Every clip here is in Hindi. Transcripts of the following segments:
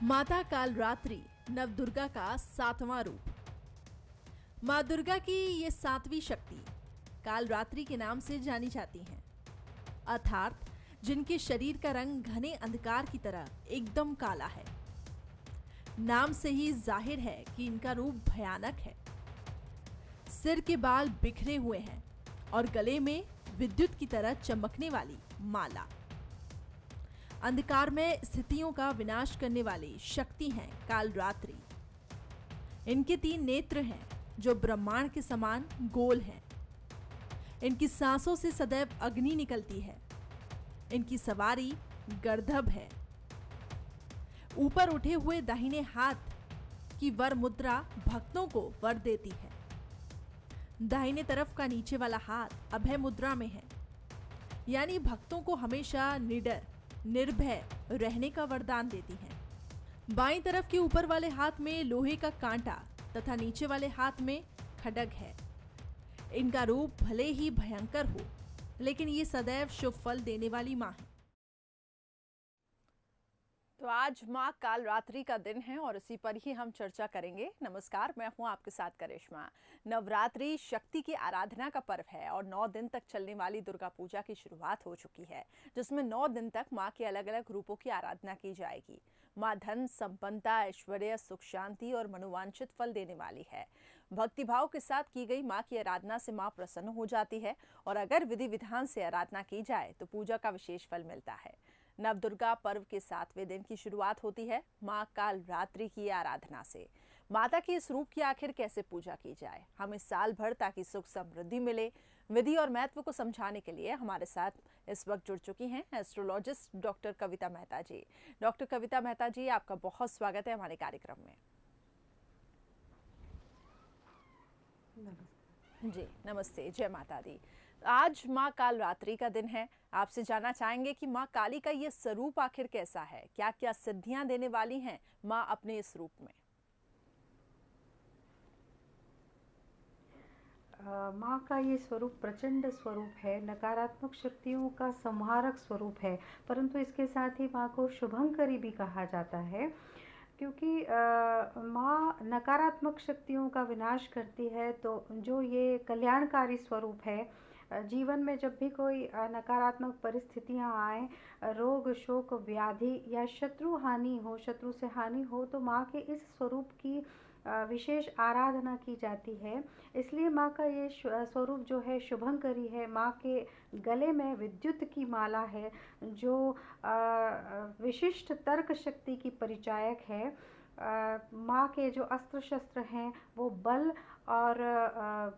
माता कालरात्रि नवदुर्गा का 7वां रूप। माँ दुर्गा की ये 7वीं शक्ति कालरात्रि के नाम से जानी जाती हैं, अर्थात जिनके शरीर का रंग घने अंधकार की तरह एकदम काला है। नाम से ही जाहिर है कि इनका रूप भयानक है। सिर के बाल बिखरे हुए हैं और गले में विद्युत की तरह चमकने वाली माला। अंधकार में स्थितियों का विनाश करने वाली शक्ति हैं कालरात्रि। इनके 3 नेत्र हैं जो ब्रह्मांड के समान गोल हैं। इनकी सांसों से सदैव अग्नि निकलती है। इनकी सवारी गर्दभ है। ऊपर उठे हुए दाहिने हाथ की वर मुद्रा भक्तों को वर देती है। दाहिने तरफ का नीचे वाला हाथ अभय मुद्रा में है, यानी भक्तों को हमेशा निडर निर्भय रहने का वरदान देती हैं। बाईं तरफ के ऊपर वाले हाथ में लोहे का कांटा तथा नीचे वाले हाथ में खड्ग है। इनका रूप भले ही भयंकर हो, लेकिन ये सदैव शुभ फल देने वाली मां है। तो आज माँ कालरात्रि का दिन है और इसी पर ही हम चर्चा करेंगे। नमस्कार, मैं हूँ आपके साथ करिश्मा। नवरात्रि शक्ति की आराधना का पर्व है और 9 दिन तक चलने वाली दुर्गा पूजा की शुरुआत हो चुकी है, जिसमें 9 दिन तक माँ के अलग अलग रूपों की आराधना की जाएगी। माँ धन, संपन्नता, ऐश्वर्य, सुख, शांति और मनोवांछित फल देने वाली है। भक्तिभाव के साथ की गई माँ की आराधना से माँ प्रसन्न हो जाती है और अगर विधि विधान से आराधना की जाए तो पूजा का विशेष फल मिलता है। नवदुर्गा पर्व के 7वें दिन की शुरुआत होती है माँ कालरात्रि की आराधना से। माता के इस रूप की आखिर कैसे पूजा की जाए, हमें साल भर ताकि सुख समृद्धि मिले, विधि और महत्व को समझाने के लिए हमारे साथ इस वक्त जुड़ चुकी हैं एस्ट्रोलॉजिस्ट डॉक्टर कविता मेहता जी। डॉक्टर कविता मेहता जी, आपका बहुत स्वागत है हमारे कार्यक्रम में। जी नमस्ते, जय माता दी। आज माँ कालरात्रि का दिन है। आपसे जानना चाहेंगे कि माँ काली का ये स्वरूप आखिर कैसा है, क्या क्या सिद्धियां देने वाली हैं माँ अपने इस रूप में। माँ का ये स्वरूप प्रचंड स्वरूप है, नकारात्मक शक्तियों का संहारक स्वरूप है, परंतु इसके साथ ही माँ को शुभंकरी भी कहा जाता है, क्योंकि माँ नकारात्मक शक्तियों का विनाश करती है। तो जो ये कल्याणकारी स्वरूप है, जीवन में जब भी कोई नकारात्मक परिस्थितियाँ आए, रोग शोक व्याधि या शत्रु हानि हो, शत्रु से हानि हो, तो माँ के इस स्वरूप की विशेष आराधना की जाती है। इसलिए माँ का ये स्वरूप जो है शुभंकरी है। माँ के गले में विद्युत की माला है जो विशिष्ट तर्क शक्ति की परिचायक है। माँ के जो अस्त्र शस्त्र हैं वो बल और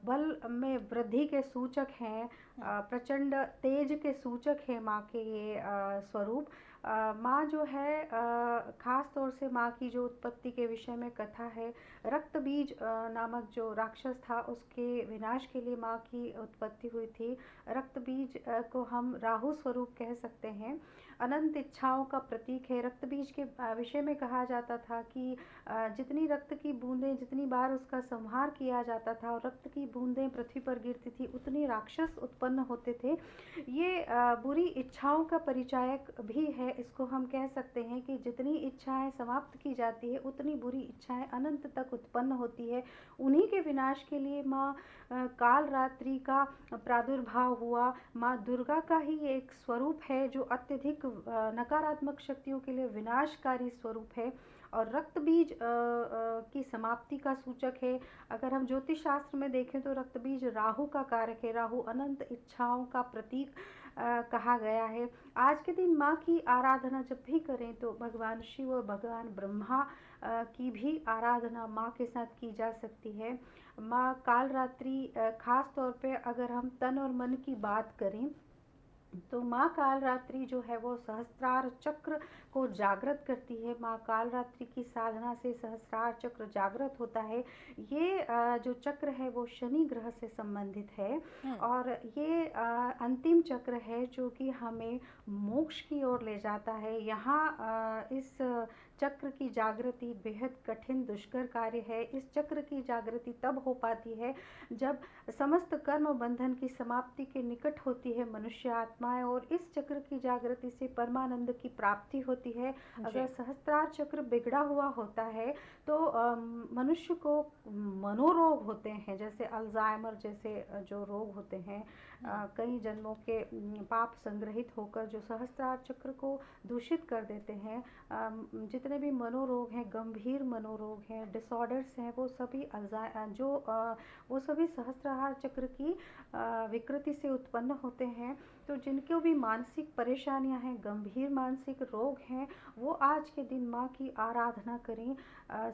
बल में वृद्धि के सूचक हैं, प्रचंड तेज के सूचक है माँ के ये स्वरूप। माँ जो है, खास तौर से माँ की जो उत्पत्ति के विषय में कथा है, रक्त बीज नामक जो राक्षस था उसके विनाश के लिए माँ की उत्पत्ति हुई थी। रक्त बीज को हम राहु स्वरूप कह सकते हैं, अनंत इच्छाओं का प्रतीक है। रक्त बीज के विषय में कहा जाता था कि जितनी रक्त की बूंदें, जितनी बार उसका संहार किया जाता था और रक्त की बूंदें पृथ्वी पर गिरती थी, उतनी राक्षस उत्पन्न होते थे। ये बुरी इच्छाओं का परिचायक भी है। इसको हम कह सकते हैं कि जितनी इच्छाएं समाप्त की जाती है, उतनी बुरी इच्छाएं अनंत तक उत्पन्न होती है। उन्हीं के विनाश के लिए माँ कालरात्रि का प्रादुर्भाव हुआ। माँ दुर्गा का ही एक स्वरूप है जो अत्यधिक नकारात्मक शक्तियों के लिए विनाशकारी स्वरूप है और रक्त बीज की समाप्ति का सूचक है। अगर हम ज्योतिष शास्त्र में देखें तो रक्त बीज राहु का कारक है। राहु अनंत इच्छाओं का प्रतीक कहा गया है। आज के दिन माँ की आराधना जब भी करें तो भगवान शिव और भगवान ब्रह्मा की भी आराधना माँ के साथ की जा सकती है। माँ कालरात्रि खास तौर पे अगर हम तन और मन की बात करें तो माँ कालरात्रि जो है वो सहस्त्रार चक्र को जागृत करती है। माँ कालरात्रि की साधना से सहस्त्रार चक्र जागृत होता है। ये जो चक्र है वो शनि ग्रह से संबंधित है और ये अंतिम चक्र है जो कि हमें मोक्ष की ओर ले जाता है। यहाँ इस चक्र की जागृति बेहद कठिन दुष्कर कार्य है। इस चक्र की जागृति तब हो पाती है जब समस्त कर्म बंधन की समाप्ति के निकट होती है मनुष्य आत्माएं, और इस चक्र की जागृति से परमानंद की प्राप्ति होती है। अगर सहस्त्रार चक्र बिगड़ा हुआ होता है तो मनुष्य को मनोरोग होते हैं, जैसे अल्जाइमर जैसे जो रोग होते हैं। कई जन्मों के पाप संग्रहित होकर जो सहस्त्रार चक्र को दूषित कर देते हैं। जितने भी मनोरोग हैं, गंभीर मनोरोग हैं, डिसऑर्डर्स हैं, वो सभी सहस्त्रार चक्र की विकृति से उत्पन्न होते हैं। तो जिनको भी मानसिक परेशानियां हैं, गंभीर मानसिक रोग हैं, वो आज के दिन माँ की आराधना करें,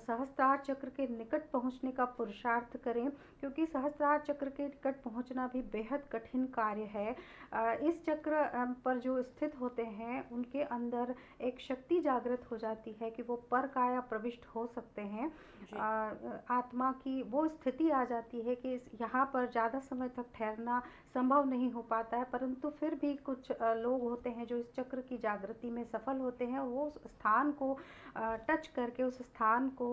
सहस्त्रार चक्र के निकट पहुँचने का पुरुषार्थ करें, क्योंकि सहस्त्रार चक्र के निकट पहुँचना भी बेहद कठिन कार्य है। इस चक्र पर जो स्थित होते हैं उनके अंदर एक शक्ति जागृत हो जाती है कि वो पर काया प्रविष्ट हो सकते हैं। आत्मा की वो स्थिति आ जाती है कि यहाँ पर ज़्यादा समय तक ठहरना संभव नहीं हो पाता है, परंतु फिर भी कुछ लोग होते हैं जो इस चक्र की जागृति में सफल होते हैं। वो उस स्थान को टच करके, उस स्थान को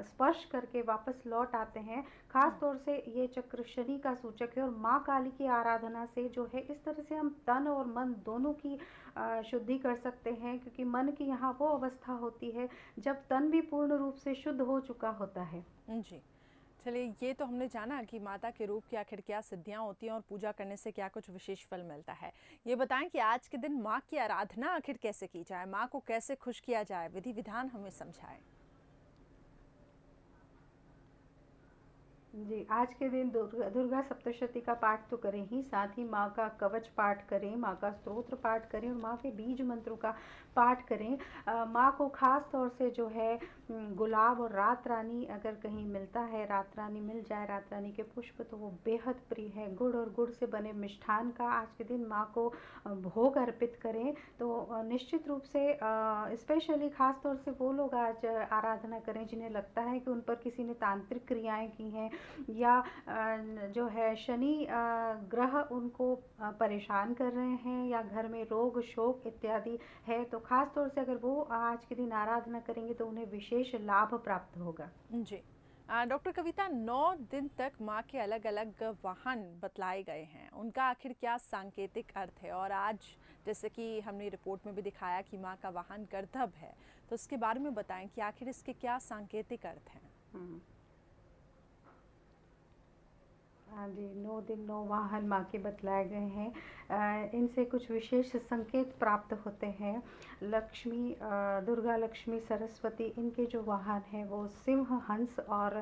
स्पर्श करके वापस लौट आते हैं। खास तौर से ये चक्र शनि का सूचक है, और माँ काली की आराधना से जो है इस तरह से हम तन और मन दोनों की शुद्धि कर सकते हैं, क्योंकि मन की यहाँ वो अवस्था होती है जब तन भी पूर्ण रूप से शुद्ध हो चुका होता है। जी, चलिए, ये तो हमने जाना कि माता के रूप की आखिर क्या सिद्धियां होती हैं और पूजा करने से क्या कुछ विशेष फल मिलता है। ये बताएं कि आज के दिन माँ की आराधना आखिर कैसे की जाए, माँ को कैसे खुश किया जाए, विधि विधान हमें समझाएं। जी, आज के दिन दुर्गा सप्तशती का पाठ तो करें ही, साथ ही माँ का कवच पाठ करें, माँ का स्तोत्र पाठ करें और माँ के बीज मंत्रों का पाठ करें। माँ को खास तौर से जो है गुलाब और रात रानी अगर कहीं मिलता है, रात रानी मिल जाए, रात रानी के पुष्प, तो वो बेहद प्रिय है। गुड़ और गुड़ से बने मिष्ठान का आज के दिन माँ को भोग अर्पित करें तो निश्चित रूप से स्पेशली खास तौर से वो लोग आज आराधना करें जिन्हें लगता है कि उन पर किसी ने तांत्रिक क्रियाएं की हैं, या जो है शनि ग्रह उनको परेशान कर रहे हैं, या घर में रोग शोक इत्यादि है, तो खास तौर से अगर वो आज के दिन आराधना करेंगे तो उन्हें विशेष लाभ प्राप्त होगा। जी, डॉक्टर कविता, 9 दिन तक माँ के अलग अलग वाहन बतलाए गए हैं, उनका आखिर क्या सांकेतिक अर्थ है? और आज जैसे कि हमने रिपोर्ट में भी दिखाया कि माँ का वाहन गर्दभ है, तो उसके बारे में बताएं कि आखिर इसके क्या सांकेतिक अर्थ हैं? हाँ जी, 9 दिन 9 वाहन माँ के बतलाए गए हैं। इनसे कुछ विशेष संकेत प्राप्त होते हैं। लक्ष्मी, दुर्गा, लक्ष्मी, सरस्वती, इनके जो वाहन हैं वो सिंह, हंस और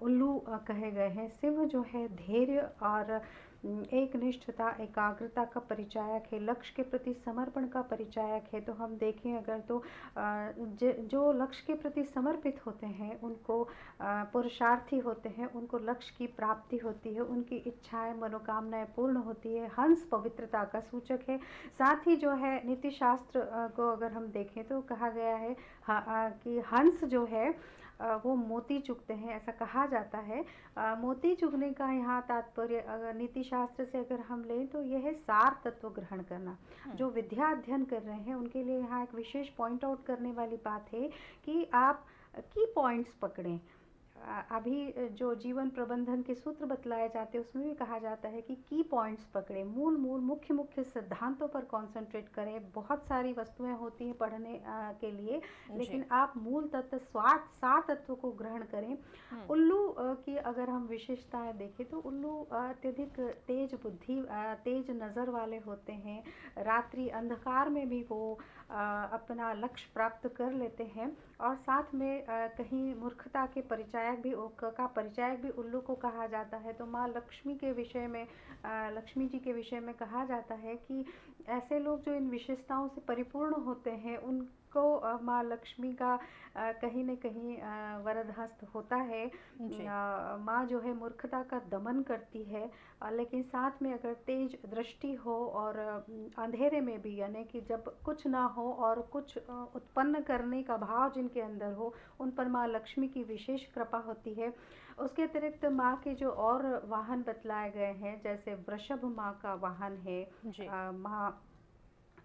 उल्लू कहे गए हैं। सिंह जो है धैर्य और एक निष्ठता, एकाग्रता का परिचायक है, लक्ष्य के प्रति समर्पण का परिचायक है। तो हम देखें अगर तो जो लक्ष्य के प्रति समर्पित होते हैं उनको पुरुषार्थी होते हैं, उनको लक्ष्य की प्राप्ति होती है, उनकी इच्छाएं मनोकामनाएं पूर्ण होती है। हंस पवित्रता का सूचक है। साथ ही जो है नीति शास्त्र को अगर हम देखें तो कहा गया है कि हंस जो है वो मोती चुगते हैं, ऐसा कहा जाता है। मोती चुगने का यहाँ तात्पर्य अगर नीति शास्त्र से अगर हम लें तो यह है सार तत्व ग्रहण करना। जो विद्या अध्ययन कर रहे हैं उनके लिए यहाँ एक विशेष पॉइंट आउट करने वाली बात है कि आप की पॉइंट्स पकड़ें। अभी जो जीवन प्रबंधन के सूत्र बतलाए जाते हैं उसमें भी कहा जाता है कि की पॉइंट्स पकड़ें, मूल मुख्य मुख्य सिद्धांतों पर कंसंट्रेट करें। बहुत सारी वस्तुएं होती हैं पढ़ने के लिए, लेकिन आप मूल तत्व सार तत्व को ग्रहण करें। उल्लू की अगर हम विशेषताएं देखें तो उल्लू अत्यधिक तेज बुद्धि, तेज नज़र वाले होते हैं। रात्रि अंधकार में भी वो अपना लक्ष्य प्राप्त कर लेते हैं, और साथ में कहीं मूर्खता के परिचायक भी उल्लू को कहा जाता है। तो माँ लक्ष्मी के विषय में, लक्ष्मी जी के विषय में कहा जाता है कि ऐसे लोग जो इन विशेषताओं से परिपूर्ण होते हैं उनको माँ लक्ष्मी का कहीं न कहीं वरद हस्त होता है। माँ जो है मूर्खता का दमन करती है, लेकिन साथ में अगर तेज दृष्टि हो और अंधेरे में भी, यानी कि जब कुछ ना हो और कुछ उत्पन्न करने का भाव जिनके अंदर हो, उन पर माँ लक्ष्मी की विशेष कृपा होती है। उसके अतिरिक्त माँ के जो और वाहन बतलाए गए हैं, जैसे वृषभ माँ का वाहन है। माँ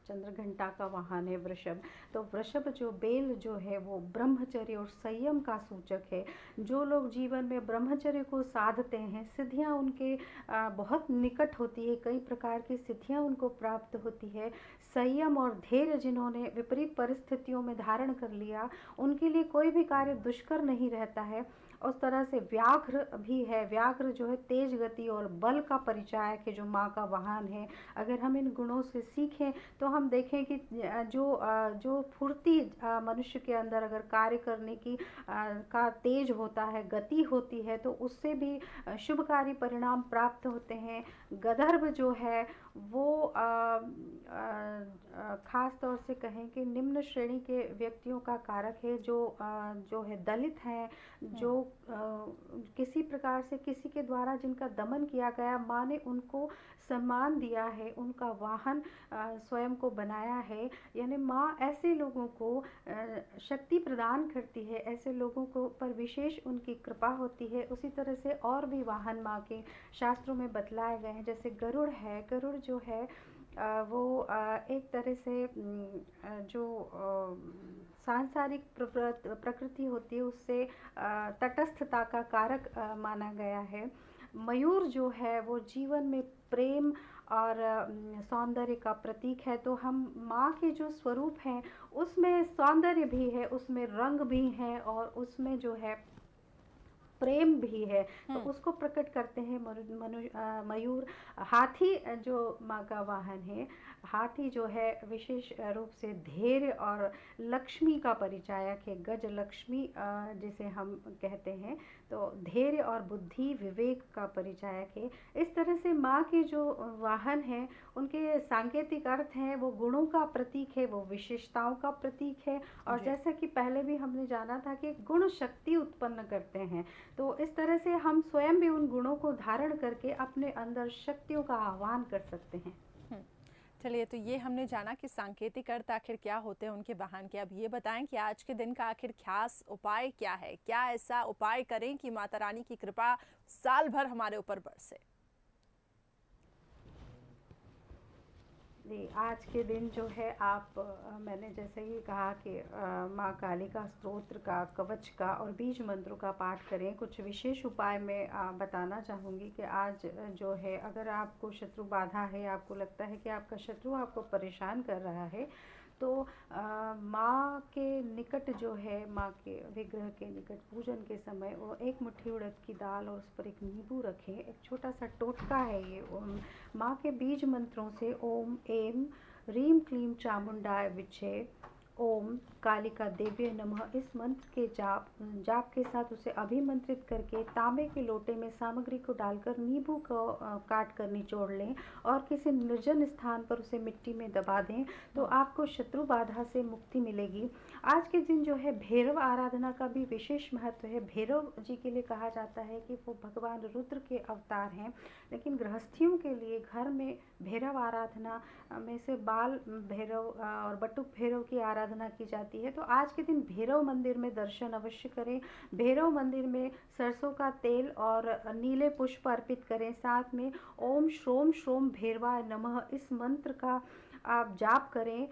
चंद्रघंटा का वाहन है वृषभ। तो वृषभ जो बेल जो है वो ब्रह्मचर्य और संयम का सूचक है। जो लोग जीवन में ब्रह्मचर्य को साधते हैं, सिद्धियां उनके बहुत निकट होती है, कई प्रकार की सिद्धियां उनको प्राप्त होती है। संयम और धैर्य जिन्होंने विपरीत परिस्थितियों में धारण कर लिया, उनके लिए कोई भी कार्य दुष्कर नहीं रहता है। उस तरह से व्याघ्र भी है। व्याघ्र जो है तेज गति और बल का परिचायक है, जो माँ का वाहन है। अगर हम इन गुणों से सीखें तो हम देखें कि जो फुर्ती मनुष्य के अंदर अगर कार्य करने की का तेज होता है, गति होती है, तो उससे भी शुभकारी परिणाम प्राप्त होते हैं। गंधर्व जो है वो खास तौर से कहें कि निम्न श्रेणी के व्यक्तियों का कारक है, जो है दलित हैं, जो किसी प्रकार से किसी के द्वारा जिनका दमन किया गया, माँ ने उनको सम्मान दिया है, उनका वाहन स्वयं को बनाया है। यानी माँ ऐसे लोगों को शक्ति प्रदान करती है, ऐसे लोगों को पर विशेष उनकी कृपा होती है। उसी तरह से और भी वाहन माँ के शास्त्रों में बतलाए गए हैं। जैसे गरुड़ है। गरुड़ जो है वो एक तरह से जो सांसारिक प्रकृति होती है उससे तटस्थता का कारक माना गया है। मयूर जो है वो जीवन में प्रेम और सौंदर्य का प्रतीक है। तो हम माँ के जो स्वरूप हैं उसमें सौंदर्य भी है, उसमें रंग भी हैं और उसमें जो है प्रेम भी है, तो उसको प्रकट करते हैं मयूर। हाथी जो माँ का वाहन है, हाथी जो है विशेष रूप से धैर्य और लक्ष्मी का परिचायक है। गज लक्ष्मी जिसे हम कहते हैं, तो धैर्य और बुद्धि विवेक का परिचायक है। इस तरह से माँ के जो वाहन हैं उनके सांकेतिक अर्थ हैं, वो गुणों का प्रतीक है, वो विशेषताओं का प्रतीक है। और जैसा कि पहले भी हमने जाना था कि गुण शक्ति उत्पन्न करते हैं, तो इस तरह से हम स्वयं भी उन गुणों को धारण करके अपने अंदर शक्तियों का आह्वान कर सकते हैं। चलिए, तो ये हमने जाना कि सांकेतिक अर्थ आखिर क्या होते हैं उनके वाहन के। अब ये बताएं कि आज के दिन का आखिर खास उपाय क्या है? क्या ऐसा उपाय करें कि माता रानी की कृपा साल भर हमारे ऊपर बरसे? जी, आज के दिन जो है आप मैंने जैसे ही कहा कि माँ काली का स्तोत्र का, कवच का और बीज मंत्रों का पाठ करें। कुछ विशेष उपाय मैं बताना चाहूँगी कि आज जो है अगर आपको शत्रु बाधा है, आपको लगता है कि आपका शत्रु आपको परेशान कर रहा है, तो माँ के निकट जो है, माँ के विग्रह के निकट पूजन के समय वो एक मुट्ठी उड़द की दाल और उस पर एक नींबू रखें। एक छोटा सा टोटका है ये। माँ के बीज मंत्रों से ओम एम रीम क्लीम चामुंडाय विचे, ओम कालिका देव्य नमः, इस मंत्र के जाप के साथ उसे अभिमंत्रित करके तांबे के लोटे में सामग्री को डालकर नींबू को काट कर निचोड़ लें और किसी निर्जन स्थान पर उसे मिट्टी में दबा दें, तो आपको शत्रु बाधा से मुक्ति मिलेगी। आज के दिन जो है भैरव आराधना का भी विशेष महत्व है। भैरव जी के लिए कहा जाता है कि वो भगवान रुद्र के अवतार हैं, लेकिन गृहस्थियों के लिए घर में भैरव आराधना में से बाल भैरव और बटुक भैरव की आराधना की जाती है। तो आज के दिन भैरव मंदिर में दर्शन अवश्य करें। भैरव मंदिर में सरसों का तेल और नीले पुष्प अर्पित करें। साथ में ओम श्रोम श्रोम भैरवाय नमः, इस मंत्र का आप जाप करें।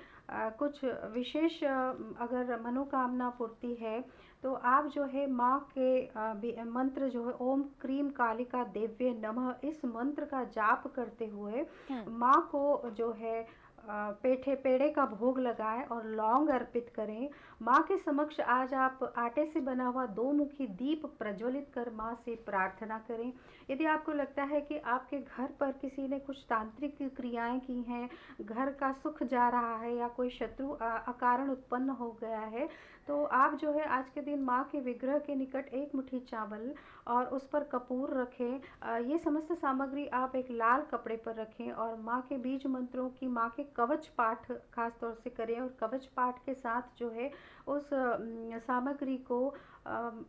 कुछ विशेष अगर मनोकामना पूर्ति है तो आप जो है माँ के मंत्र जो है ओम क्रीम कालिका देव्य नमः, इस मंत्र का जाप करते हुए माँ को जो है पेड़े का भोग लगाएं और लौंग अर्पित करें। माँ के समक्ष आज आप आटे से बना हुआ 2 मुखी दीप प्रज्वलित कर माँ से प्रार्थना करें। यदि आपको लगता है कि आपके घर पर किसी ने कुछ तांत्रिक क्रियाएं की हैं, घर का सुख जा रहा है या कोई शत्रु अकारण उत्पन्न हो गया है, तो आप जो है आज के दिन माँ के विग्रह के निकट एक मुट्ठी चावल और उस पर कपूर रखें। ये समस्त सामग्री आप एक लाल कपड़े पर रखें और माँ के बीज मंत्रों की, माँ के कवच पाठ खास तौर से करें। और कवच पाठ के साथ जो है उस सामग्री को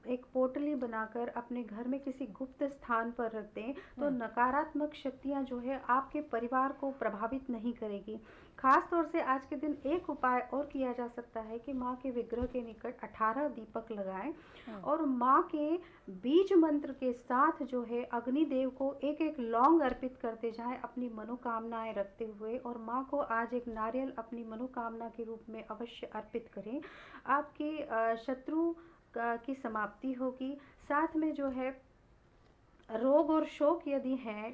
एक पोटली बनाकर अपने घर में किसी गुप्त स्थान पर रख दें, तो नकारात्मक शक्तियाँ जो है आपके परिवार को प्रभावित नहीं करेगी। खास तौर से आज के दिन एक उपाय और किया जा सकता है कि माँ के विग्रह के निकट 18 दीपक लगाएं और माँ के बीज मंत्र के साथ जो है अग्निदेव को एक एक लौंग अर्पित करते जाएं अपनी मनोकामनाएं रखते हुए, और माँ को आज एक नारियल अपनी मनोकामना के रूप में अवश्य अर्पित करें। आपकी शत्रु की समाप्ति होगी। साथ में जो है रोग और शोक यदि हैं,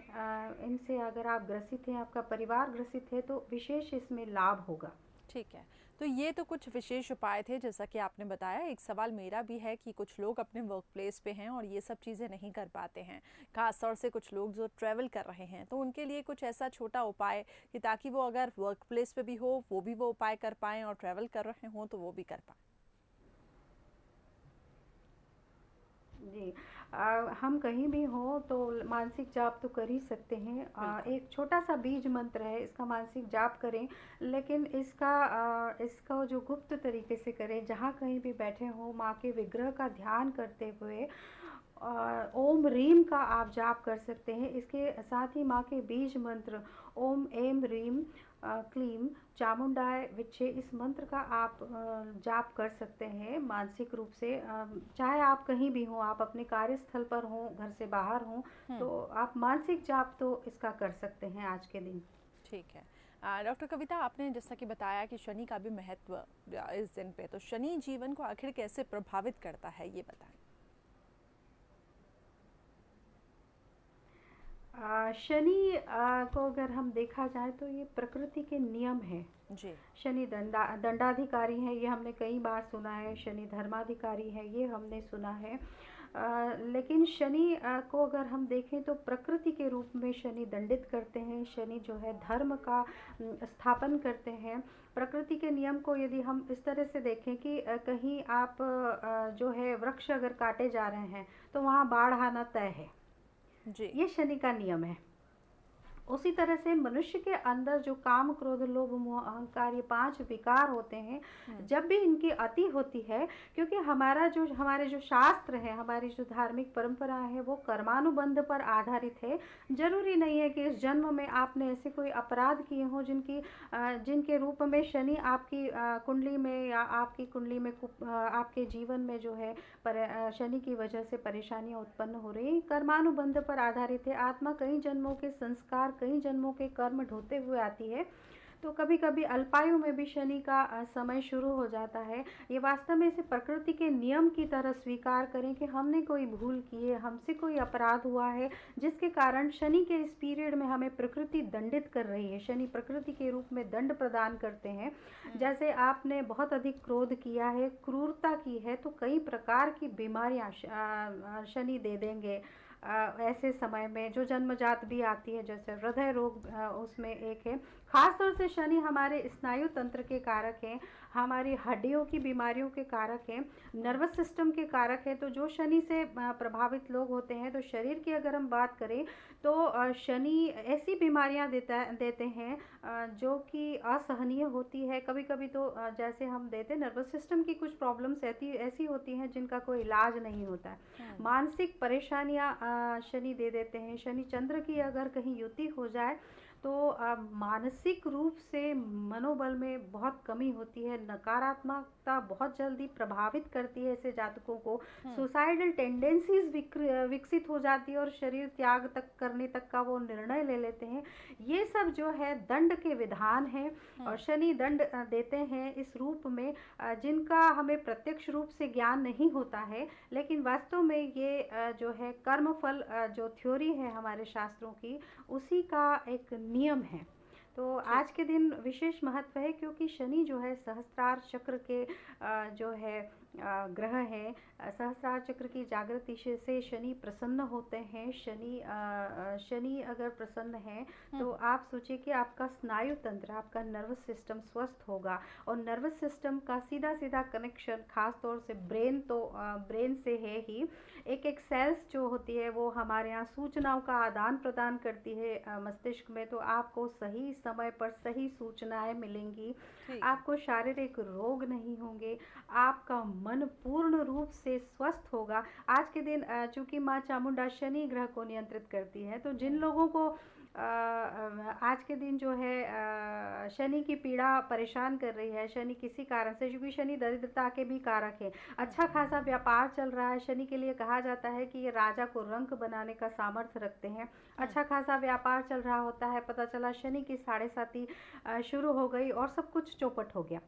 इनसे अगर आप ग्रसित हैं, आपका परिवार ग्रसित है, तो विशेष इसमें लाभ होगा। ठीक है, तो ये तो कुछ विशेष उपाय थे जैसा कि आपने बताया। एक सवाल मेरा भी है कि कुछ लोग अपने वर्क प्लेस पे हैं और ये सब चीज़ें नहीं कर पाते हैं, खास तौर से कुछ लोग जो ट्रैवल कर रहे हैं, तो उनके लिए कुछ ऐसा छोटा उपाय कि ताकि वो अगर वर्क प्लेस पे भी हो वो भी वो उपाय कर पाएँ और ट्रैवल कर रहे हों तो वो भी कर पाएँ। जी, हम कहीं भी हों तो मानसिक जाप तो कर ही सकते हैं। एक छोटा सा बीज मंत्र है, इसका मानसिक जाप करें, लेकिन इसका जो गुप्त तरीके से करें, जहाँ कहीं भी बैठे हों माँ के विग्रह का ध्यान करते हुए ओम रीम का आप जाप कर सकते हैं। इसके साथ ही माँ के बीज मंत्र ओम एम रीम क्लीम चामुंडाय विच्छे, इस मंत्र का आप जाप कर सकते हैं मानसिक रूप से। चाहे आप कहीं भी हों, आप अपने कार्यस्थल पर हों, घर से बाहर हों, तो आप मानसिक जाप तो इसका कर सकते हैं आज के दिन। ठीक है। डॉक्टर कविता, आपने जैसा कि बताया कि शनि का भी महत्व इस दिन पे, तो शनि जीवन को आखिर कैसे प्रभावित करता है ये बताएं। शनि को अगर हम देखा जाए तो ये प्रकृति के नियम है जी। शनि दंडाधिकारी है, ये हमने कई बार सुना है। शनि धर्माधिकारी है, ये हमने सुना है। लेकिन शनि को अगर हम देखें तो प्रकृति के रूप में शनि दंडित करते हैं। शनि जो है धर्म का स्थापन करते हैं। प्रकृति के नियम को यदि हम इस तरह से देखें कि कहीं आप जो है वृक्ष अगर काटे जा रहे हैं तो वहाँ बाढ़ आना तय है जी। ये शनि का नियम है। उसी तरह से मनुष्य के अंदर जो काम क्रोध लोभ मोह अहंकार ये 5 विकार होते हैं, जब भी इनकी अति होती है, क्योंकि हमारे जो शास्त्र है, हमारी जो धार्मिक परंपरा है, वो कर्मानुबंध पर आधारित है। जरूरी नहीं है कि इस जन्म में आपने ऐसे कोई अपराध किए हों जिनके रूप में शनि आपकी कुंडली में या आपकी कुंडली में आपके जीवन में जो है शनि की वजह से परेशानियां उत्पन्न हो रही। कर्मानुबंध पर आधारित है। आत्मा कई जन्मों के संस्कार, कई जन्मों के कर्म ढोते हुए आती है, तो कभी कभी अल्पायु में भी शनि का समय शुरू हो जाता है। ये वास्तव में इसे प्रकृति के नियम की तरह स्वीकार करें कि हमने कोई भूल की है, हमसे कोई अपराध हुआ है, जिसके कारण शनि के इस पीरियड में हमें प्रकृति दंडित कर रही है। शनि प्रकृति के रूप में दंड प्रदान करते हैं। जैसे आपने बहुत अधिक क्रोध किया है, क्रूरता की है, तो कई प्रकार की बीमारियां शनि दे देंगे ऐसे समय में, जो जन्मजात भी आती है, जैसे हृदय रोग उसमें एक है। खासतौर से शनि हमारे स्नायु तंत्र के कारक हैं, हमारी हड्डियों की बीमारियों के कारक हैं, नर्वस सिस्टम के कारक है। तो जो शनि से प्रभावित लोग होते हैं, तो शरीर की अगर हम बात करें तो शनि ऐसी बीमारियां देते हैं जो कि असहनीय होती है। कभी कभी तो जैसे हम देते हैं, नर्वस सिस्टम की कुछ प्रॉब्लम्स ऐसी होती हैं जिनका कोई इलाज नहीं होता है। मानसिक परेशानियां शनि दे देते हैं। शनि चंद्र की अगर कहीं युति हो जाए तो मानसिक रूप से मनोबल में बहुत कमी होती है। नकारात्मकता बहुत जल्दी प्रभावित करती है ऐसे जातकों को। सुसाइडल टेंडेंसीज विकसित हो जाती है और शरीर त्याग तक करने तक का वो निर्णय ले लेते हैं। ये सब जो है दंड के विधान हैं, और शनि दंड देते हैं इस रूप में जिनका हमें प्रत्यक्ष रूप से ज्ञान नहीं होता है, लेकिन वास्तव में ये जो है कर्मफल जो थ्योरी है हमारे शास्त्रों की, उसी का एक नियम है। तो आज के दिन विशेष महत्व है, क्योंकि शनि जो है सहस्त्रार चक्र के जो है ग्रह है। सहस्त्रार चक्र की जागृति से शनि प्रसन्न होते हैं। शनि अगर प्रसन्न है तो आप सोचिए कि आपका स्नायु तंत्र, आपका नर्वस सिस्टम स्वस्थ होगा, और नर्वस सिस्टम का सीधा सीधा कनेक्शन खास तौर से ब्रेन से है ही। एक सेल्स जो होती है वो हमारे यहाँ सूचनाओं का आदान प्रदान करती है मस्तिष्क में, तो आपको सही समय पर सही सूचनाएं मिलेंगी। आपको शारीरिक रोग नहीं होंगे, आपका मन पूर्ण रूप से स्वस्थ होगा। आज के दिन चूंकि माँ चामुंडा शनि ग्रह को नियंत्रित करती है, तो जिन लोगों को आज के दिन जो है शनि की पीड़ा परेशान कर रही है, शनि किसी कारण से, क्योंकि शनि दरिद्रता के भी कारक है। अच्छा खासा व्यापार चल रहा है, शनि के लिए कहा जाता है कि ये राजा को रंक बनाने का सामर्थ्य रखते हैं। अच्छा खासा व्यापार चल रहा होता है, पता चला शनि की साढ़े साती शुरू हो गई और सब कुछ चौपट हो गया।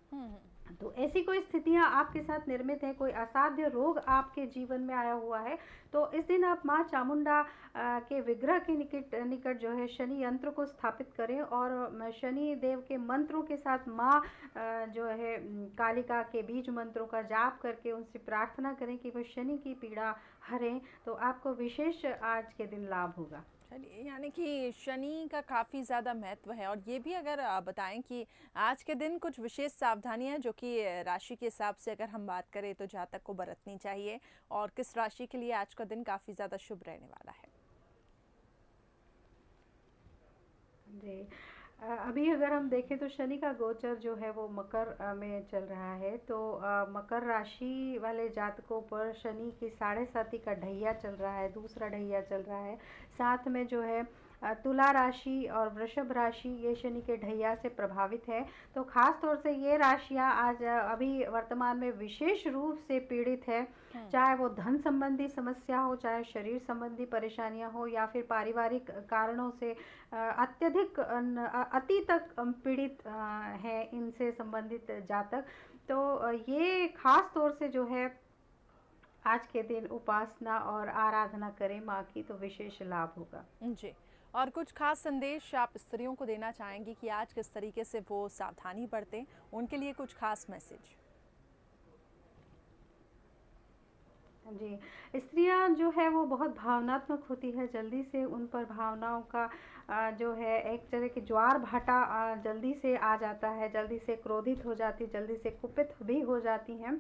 तो ऐसी कोई स्थितियां आपके साथ निर्मित है, कोई असाध्य रोग आपके जीवन में आया हुआ है, तो इस दिन आप माँ चामुंडा के विग्रह के निकट निकट जो है शनि यंत्र को स्थापित करें और शनि देव के मंत्रों के साथ माँ जो है कालिका के बीज मंत्रों का जाप करके उनसे प्रार्थना करें कि वो शनि की पीड़ा हरें, तो आपको विशेष आज के दिन लाभ होगा। चलिए, यानी कि शनि का काफ़ी ज़्यादा महत्व है। और ये भी अगर बताएं कि आज के दिन कुछ विशेष सावधानियां जो कि राशि के हिसाब से अगर हम बात करें तो जातक को बरतनी चाहिए, और किस राशि के लिए आज का दिन काफ़ी ज़्यादा शुभ रहने वाला है। जी, अभी अगर हम देखें तो शनि का गोचर जो है वो मकर में चल रहा है, तो मकर राशि वाले जातकों पर शनि की साढ़े साती का ढैया चल रहा है, दूसरा ढैया चल रहा है। साथ में जो है तुला राशि और वृषभ राशि ये शनि के ढैया से प्रभावित है। तो ख़ास तौर से ये राशियाँ आज अभी वर्तमान में विशेष रूप से पीड़ित है, चाहे वो धन संबंधी समस्या हो, चाहे शरीर संबंधी परेशानियां हो, या फिर पारिवारिक कारणों से अत्यधिक अति तक पीड़ित है इनसे संबंधित जातक। तो ये खास तौर से जो है आज के दिन उपासना और आराधना करें माँ की, तो विशेष लाभ होगा। जी, और कुछ खास संदेश आप स्त्रियों को देना चाहेंगी कि आज किस तरीके से वो सावधानी बरतें, उनके लिए कुछ खास मैसेज? जी, स्त्रियां जो है वो बहुत भावनात्मक होती है, जल्दी से उन पर भावनाओं का जो है एक तरह की ज्वार भाटा जल्दी से आ जाता है, जल्दी से क्रोधित हो जाती, जल्दी से कुपित भी हो जाती हैं।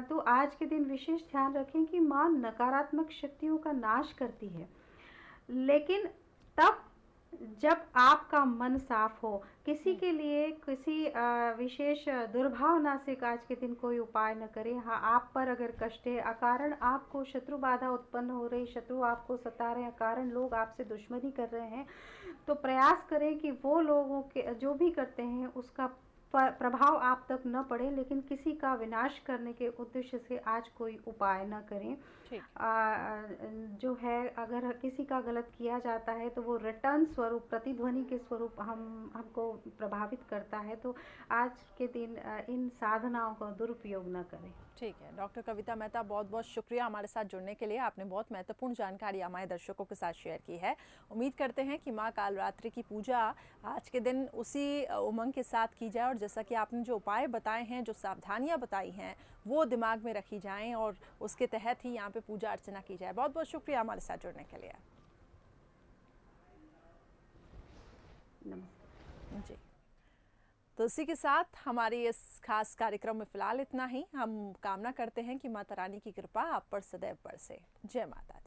तो आज के दिन विशेष ध्यान रखें कि माँ नकारात्मक शक्तियों का नाश करती है, लेकिन तब जब आपका मन साफ हो। किसी के लिए किसी विशेष दुर्भावना से आज के दिन कोई उपाय न करें। हाँ, आप पर अगर कष्ट है, अकारण आपको शत्रु बाधा उत्पन्न हो रही, शत्रु आपको सता रहे हैं, अकारण लोग आपसे दुश्मनी कर रहे हैं, तो प्रयास करें कि वो लोगों के जो भी करते हैं उसका प्रभाव आप तक न पड़े, लेकिन किसी का विनाश करने के उद्देश्य से आज कोई उपाय न करें। जो है अगर किसी का गलत किया जाता है तो वो रिटर्न स्वरूप, प्रतिध्वनि के स्वरूप हमको प्रभावित करता है, तो आज के दिन इन साधनाओं का दुरुपयोग न करें। ठीक है, डॉक्टर कविता मेहता, बहुत बहुत शुक्रिया हमारे साथ जुड़ने के लिए। आपने बहुत महत्वपूर्ण जानकारी हमारे दर्शकों के साथ शेयर की है। उम्मीद करते हैं कि माँ कालरात्रि की पूजा आज के दिन उसी उमंग के साथ की जाए, और जैसा कि आपने जो उपाय बताए हैं, जो सावधानियां बताई हैं, वो दिमाग में रखी जाएं और उसके तहत ही यहाँ पे पूजा अर्चना की जाए। बहुत बहुत शुक्रिया हमारे साथ जुड़ने के लिए। जी, तो इसी के साथ हमारी इस खास कार्यक्रम में फिलहाल इतना ही। हम कामना करते हैं कि माता रानी की कृपा आप पर सदैव बरसे। जय माता दी।